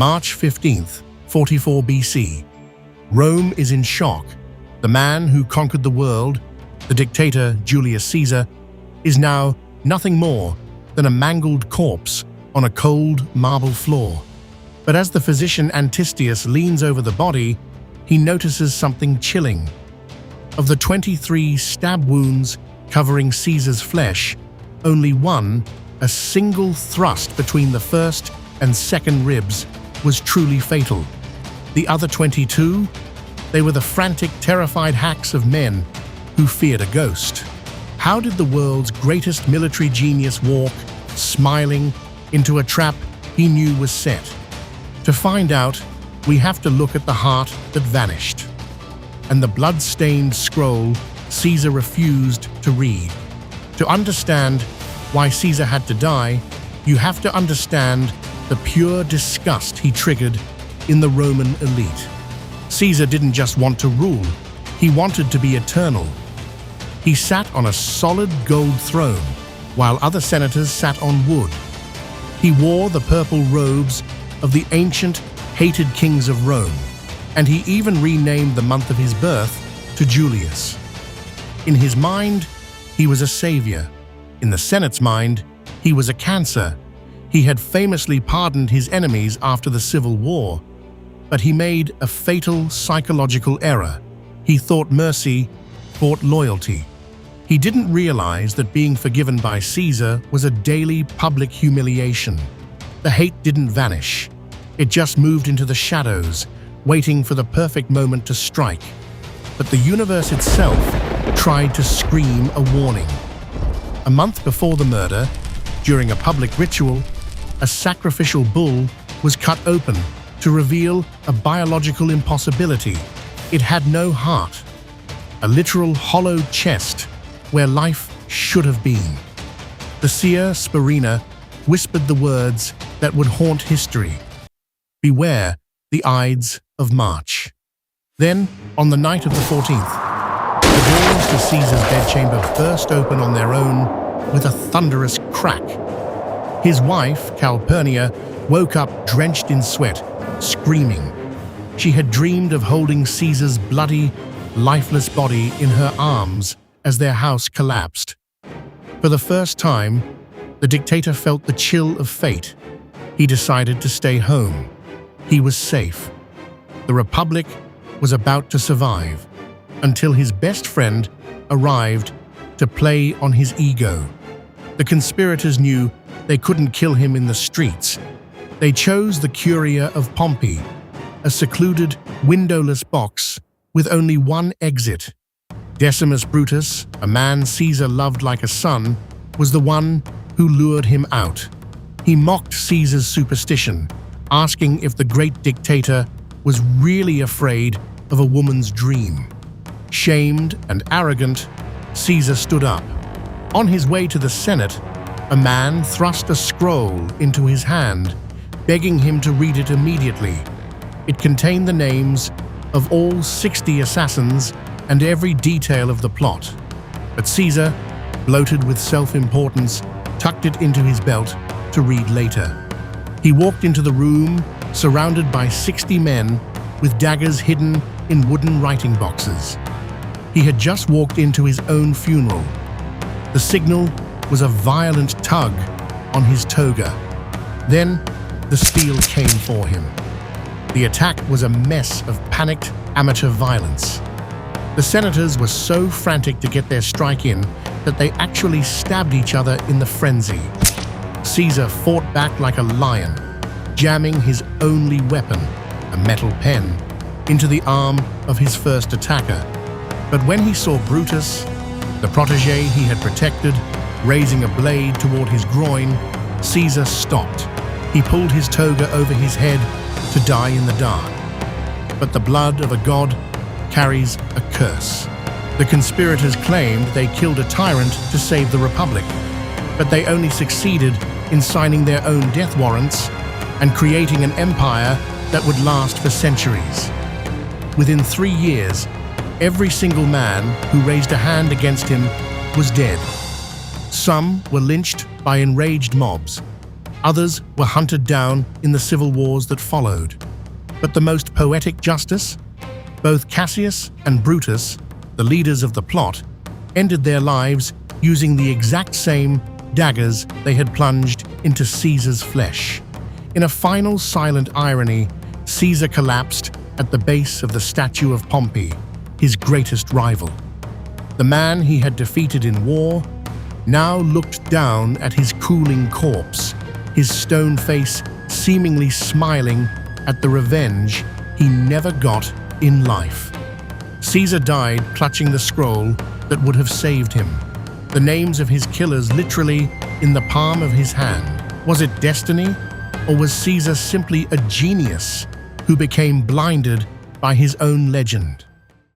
March 15th, 44 BC. Rome is in shock. The man who conquered the world, the dictator Julius Caesar, is now nothing more than a mangled corpse on a cold marble floor. But as the physician Antistius leans over the body, he notices something chilling. Of the 23 stab wounds covering Caesar's flesh, only one, a single thrust between the first and second ribs, was truly fatal. The other 22, they were the frantic, terrified hacks of men who feared a ghost. How did the world's greatest military genius walk, smiling, into a trap he knew was set? To find out, we have to look at the heart that vanished, and the blood-stained scroll Caesar refused to read. To understand why Caesar had to die, you have to understand the pure disgust he triggered in the Roman elite. Caesar didn't just want to rule, he wanted to be eternal. He sat on a solid gold throne, while other senators sat on wood. He wore the purple robes of the ancient, hated kings of Rome, and he even renamed the month of his birth to Julius. In his mind, he was a savior. In the Senate's mind, he was a cancer. He had famously pardoned his enemies after the Civil War, but he made a fatal psychological error. He thought mercy bought loyalty. He didn't realize that being forgiven by Caesar was a daily public humiliation. The hate didn't vanish. It just moved into the shadows, waiting for the perfect moment to strike. But the universe itself tried to scream a warning. A month before the murder, during a public ritual, a sacrificial bull was cut open to reveal a biological impossibility. It had no heart, a literal hollow chest where life should have been. The seer Sparina whispered the words that would haunt history. Beware the Ides of March. Then, on the night of the 14th, the doors to Caesar's bedchamber burst open on their own with a thunderous crack. His wife, Calpurnia, woke up drenched in sweat, screaming. She had dreamed of holding Caesar's bloody, lifeless body in her arms as their house collapsed. For the first time, the dictator felt the chill of fate. He decided to stay home. He was safe. The Republic was about to survive until his best friend arrived to play on his ego. The conspirators knew they couldn't kill him in the streets. They chose the Curia of Pompey, a secluded, windowless box with only one exit. Decimus Brutus, a man Caesar loved like a son, was the one who lured him out. He mocked Caesar's superstition, asking if the great dictator was really afraid of a woman's dream. Shamed and arrogant, Caesar stood up. On his way to the Senate, a man thrust a scroll into his hand, begging him to read it immediately. It contained the names of all 60 assassins and every detail of the plot. But Caesar, bloated with self-importance, tucked it into his belt to read later. He walked into the room, surrounded by 60 men with daggers hidden in wooden writing boxes. He had just walked into his own funeral. The signal was a violent tug on his toga. Then, the steel came for him. The attack was a mess of panicked amateur violence. The senators were so frantic to get their strike in that they actually stabbed each other in the frenzy. Caesar fought back like a lion, jamming his only weapon, a metal pen, into the arm of his first attacker. But when he saw Brutus, the protégé he had protected, raising a blade toward his groin, Caesar stopped. He pulled his toga over his head to die in the dark. But the blood of a god carries a curse. The conspirators claimed they killed a tyrant to save the Republic, but they only succeeded in signing their own death warrants and creating an empire that would last for centuries. Within 3 years, every single man who raised a hand against him was dead. Some were lynched by enraged mobs. Others were hunted down in the civil wars that followed. But the most poetic justice? Both Cassius and Brutus, the leaders of the plot, ended their lives using the exact same daggers they had plunged into Caesar's flesh. In a final silent irony, Caesar collapsed at the base of the statue of Pompey, his greatest rival. The man he had defeated in war now looked down at his cooling corpse, his stone face seemingly smiling at the revenge he never got in life. Caesar died clutching the scroll that would have saved him, the names of his killers literally in the palm of his hand. Was it destiny, or was Caesar simply a genius who became blinded by his own legend?